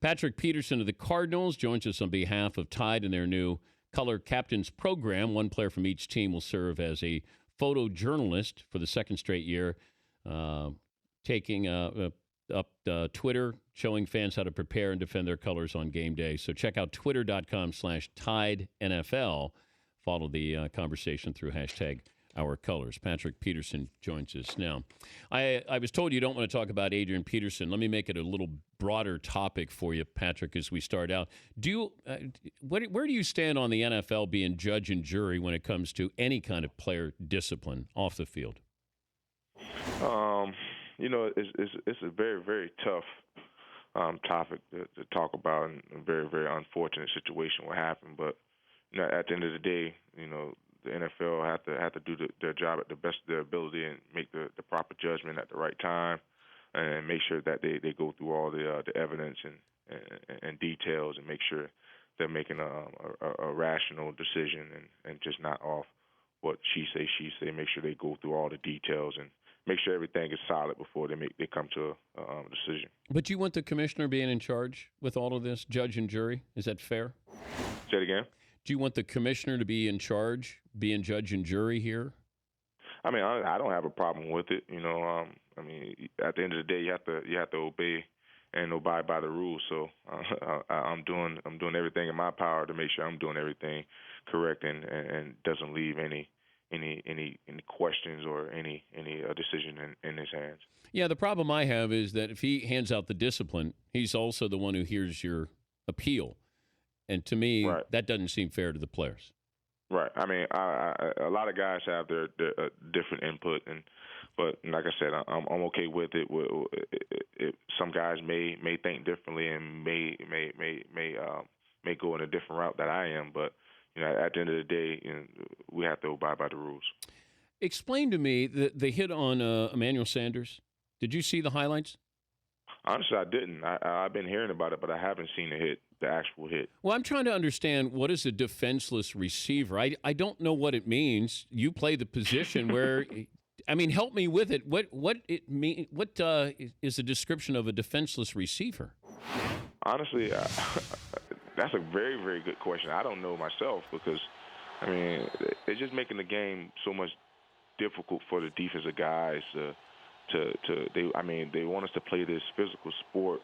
Patrick Peterson of the Cardinals joins us on behalf of Tide in their new Color Captains program. One player from each team will serve as a photojournalist for the second straight year, taking up Twitter, showing fans how to prepare and defend their colors on game day. So check out twitter.com/TideNFL. Follow the conversation through hashtag Our Colors. Patrick Peterson joins us now. I was told you don't want to talk about Adrian Peterson. Let me make it a little broader topic for you, Patrick, as we start out. Where do you stand on the NFL being judge and jury when it comes to any kind of player discipline off the field? It's a very, very tough topic to talk about, and a very, very unfortunate situation what happened. But at the end of the day, the NFL have to do their job at the best of their ability and make the proper judgment at the right time, and make sure that they go through all the evidence and details, and make sure they're making a rational decision and just not off what she say. Make sure they go through all the details and make sure everything is solid before they come to a decision. But you want the commissioner being in charge with all of this, judge and jury? Is that fair? Say it again. Do you want the commissioner to be in charge, being judge and jury here? I mean, I don't have a problem with it. I mean, at the end of the day, you have to obey and abide by the rules. So I'm doing everything in my power to make sure I'm doing everything correct and doesn't leave any questions or any decision in his hands. Yeah, the problem I have is that if he hands out the discipline, he's also the one who hears your appeal. And to me, right, that doesn't seem fair to the players. Right. I mean, a lot of guys have their different input, but like I said, I'm okay with it. Some guys may think differently and may go in a different route that I am, but at the end of the day, we have to abide by the rules. Explain to me the hit on Emmanuel Sanders. Did you see the highlights? Honestly, I didn't. I've been hearing about it, but I haven't seen the actual hit. Well, I'm trying to understand, what is a defenseless receiver? I don't know what it means. You play the position where, I mean, help me with it. What it mean? What is the description of a defenseless receiver? Honestly, that's a very, very good question. I don't know myself because, I mean, they're just making the game so much difficult for the defensive guys they want us to play this physical sport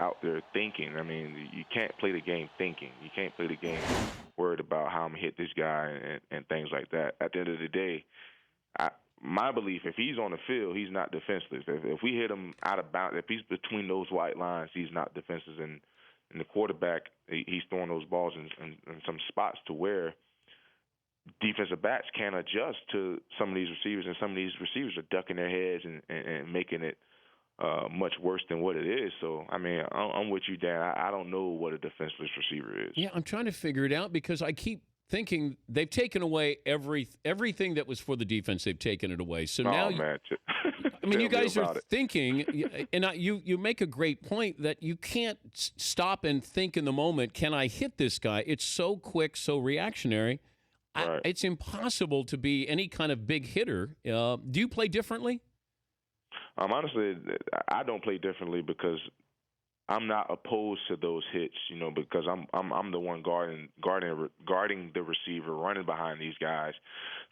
out there thinking. I mean, you can't play the game thinking. You can't play the game worried about how I'm going to hit this guy and things like that. At the end of the day, my belief, if he's on the field, he's not defenseless. If we hit him out of bounds, if he's between those white lines, he's not defenseless. And the quarterback, he's throwing those balls in some spots to where defensive backs can't adjust to some of these receivers, and some of these receivers are ducking their heads and making it much worse than what it is. So, I mean, I'm with you, Dan. I don't know what a defenseless receiver is. Yeah, I'm trying to figure it out because I keep thinking they've taken away everything that was for the defense. They've taken it away. So now, man. I mean, you guys are thinking, and you make a great point that you can't stop and think in the moment, can I hit this guy? It's so quick, so reactionary. Right. It's impossible to be any kind of big hitter. Do you play differently? Honestly, I don't play differently because I'm not opposed to those hits. Because I'm the one guarding the receiver, running behind these guys.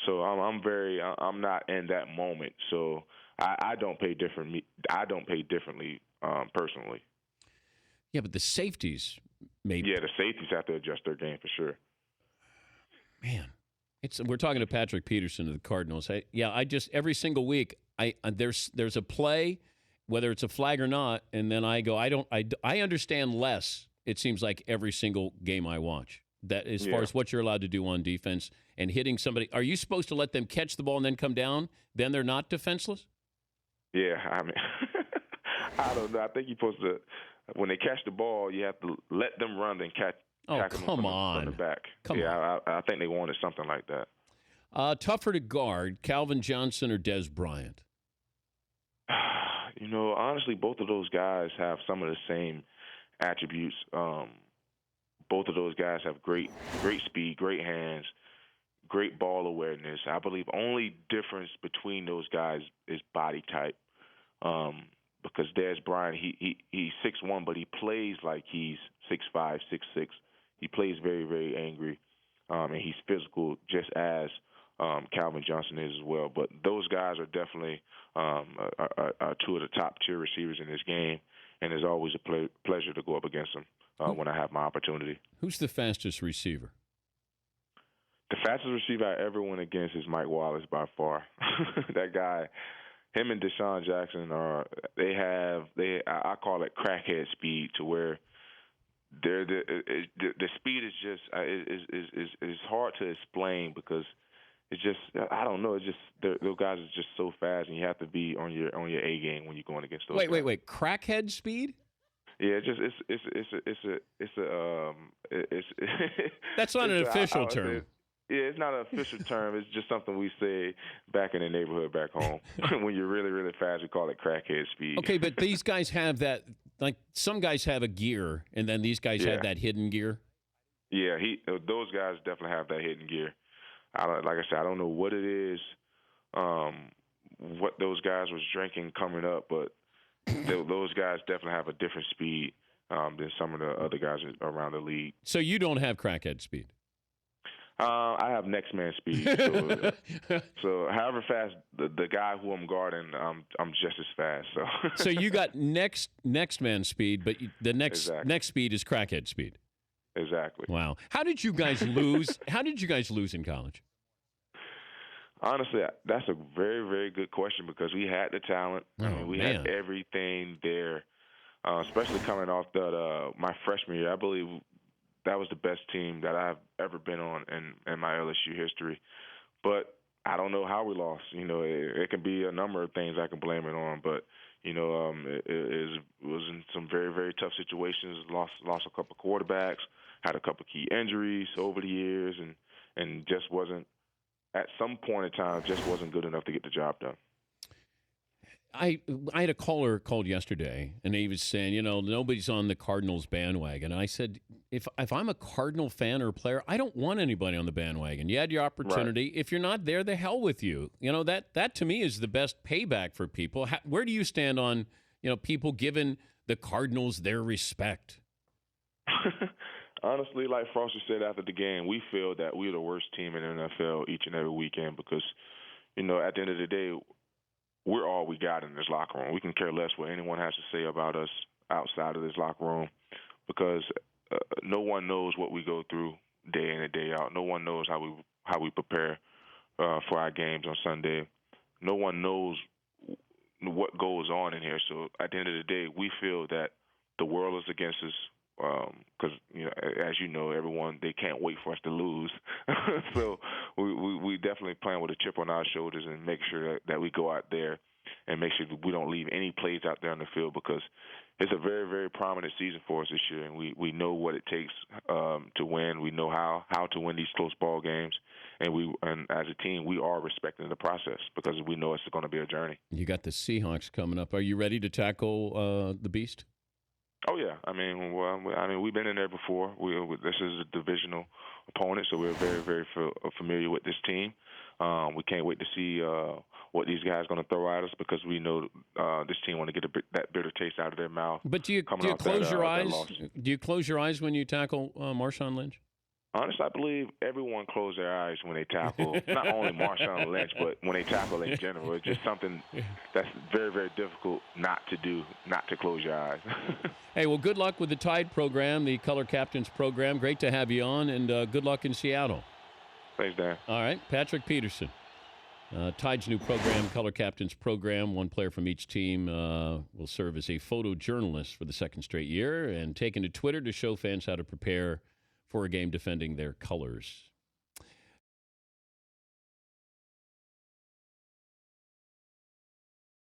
So I'm not in that moment. So I don't play differently. I don't play differently personally. Yeah, but the safeties maybe. Yeah, the safeties have to adjust their game for sure. Man, we're talking to Patrick Peterson of the Cardinals. Every single week, there's a play, whether it's a flag or not, and then I go, I understand less. It seems like every single game I watch. That as far as what you're allowed to do on defense and hitting somebody, are you supposed to let them catch the ball and then come down? Then they're not defenseless? Yeah, I mean, I don't know. I think you're supposed to, when they catch the ball, you have to let them run and catch. Oh, come on. From the back. Come on. I think they wanted something like that. Tougher to guard, Calvin Johnson or Des Bryant? Honestly, both of those guys have some of the same attributes. Both of those guys have great speed, great hands, great ball awareness. I believe only difference between those guys is body type. because Bryant, he's 6'1", but he plays like he's 6'5", 6'6". He plays very, very angry, and he's physical, just as Calvin Johnson is as well. But those guys are definitely are two of the top-tier receivers in this game, and it's always a pleasure to go up against them when I have my opportunity. Who's the fastest receiver? The fastest receiver I ever went against is Mike Wallace by far. That guy, him and Deshaun Jackson I call it crackhead speed, to where the speed is just is hard to explain, because it's just, I don't know, it's just those guys are just so fast, and you have to be on your A game when you're going against those guys. Wait, crackhead speed? Yeah, That's not an official term. Yeah, it's not an official term. It's just something we say back in the neighborhood back home. When you're really, really fast, we call it crackhead speed. Okay, but these guys have that, like some guys have a gear, and then these guys have that hidden gear? Yeah, those guys definitely have that hidden gear. Like I said, I don't know what it is, what those guys was drinking coming up, but those guys definitely have a different speed than some of the other guys around the league. So you don't have crackhead speed? I have next man speed. So however fast the guy who I'm guarding, I'm just as fast. So you got next man speed, but the next speed is crackhead speed. Exactly. Wow. How did you guys lose? How did you guys lose in college? Honestly, that's a very, very good question, because we had the talent. We had everything there, especially coming off my freshman year. I believe that was the best team that I've ever been on in my LSU history. But I don't know how we lost. It can be a number of things I can blame it on. But, it was in some very, very tough situations. Lost a couple of quarterbacks, had a couple of key injuries over the years, and just wasn't, at some point in time, just wasn't good enough to get the job done. I had a caller called yesterday, and he was saying, nobody's on the Cardinals bandwagon. And I said, if I'm a Cardinal fan or player, I don't want anybody on the bandwagon. You had your opportunity. Right. If you're not there, the hell with you. That to me is the best payback for people. Where do you stand on, people giving the Cardinals their respect? Honestly, like Foster said after the game, we feel that we're the worst team in the NFL each and every weekend, because, at the end of the day, we're all we got in this locker room. We can care less what anyone has to say about us outside of this locker room, because no one knows what we go through day in and day out. No one knows how we prepare for our games on Sunday. No one knows what goes on in here. So at the end of the day, we feel that the world is against us, because as you know, everyone, they can't wait for us to lose. So we definitely playing with a chip on our shoulders, and make sure that we go out there and make sure that we don't leave any plays out there on the field, because it's a very, very prominent season for us this year, and we know what it takes to win. We know how to win these close ball games, and as a team, we are respecting the process, because we know it's going to be a journey. You got the Seahawks coming up. Are you ready to tackle the Beast? Oh yeah, we've been in there before. This is a divisional opponent, so we're very, very familiar with this team. We can't wait to see what these guys are going to throw at us, because we know this team want to get that bitter taste out of their mouth. But do you close your eyes? Do you close your eyes when you tackle Marshawn Lynch? Honestly, I believe everyone closes their eyes when they tackle, not only Marshawn Lynch, but when they tackle in general. It's just something that's very, very difficult not to do, not to close your eyes. Hey, well, good luck with the Tide program, the Color Captains program. Great to have you on, and good luck in Seattle. Thanks, Dan. All right, Patrick Peterson. Tide's new program, Color Captains program. One player from each team will serve as a photojournalist for the second straight year, and taken to Twitter to show fans how to prepare for a game defending their colors.